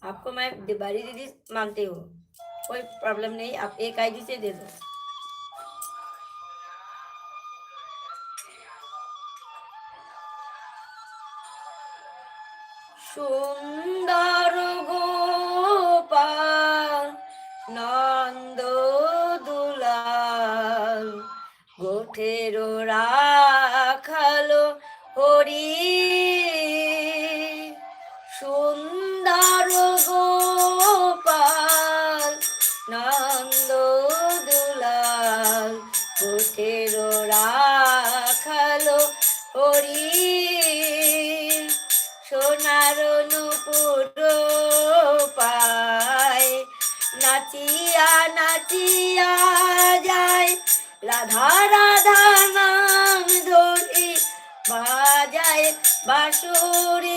आपको मैं बड़ी दीदी मानती हूँ, कोई प्रॉब्लम नहीं, आप एक आईडी से दे दो। সুন্দর গোপাল নন্দ দুলাল গোঠের রাখালো হরি সুন্দর গোপাল নন্দ দুলাল গোঠের রাখালো হরি সোনার নুপুর পায় নাচিয়া নাচিয়া যায় রাধা রাধা নাম ধরি বাজায় বাঁশুরি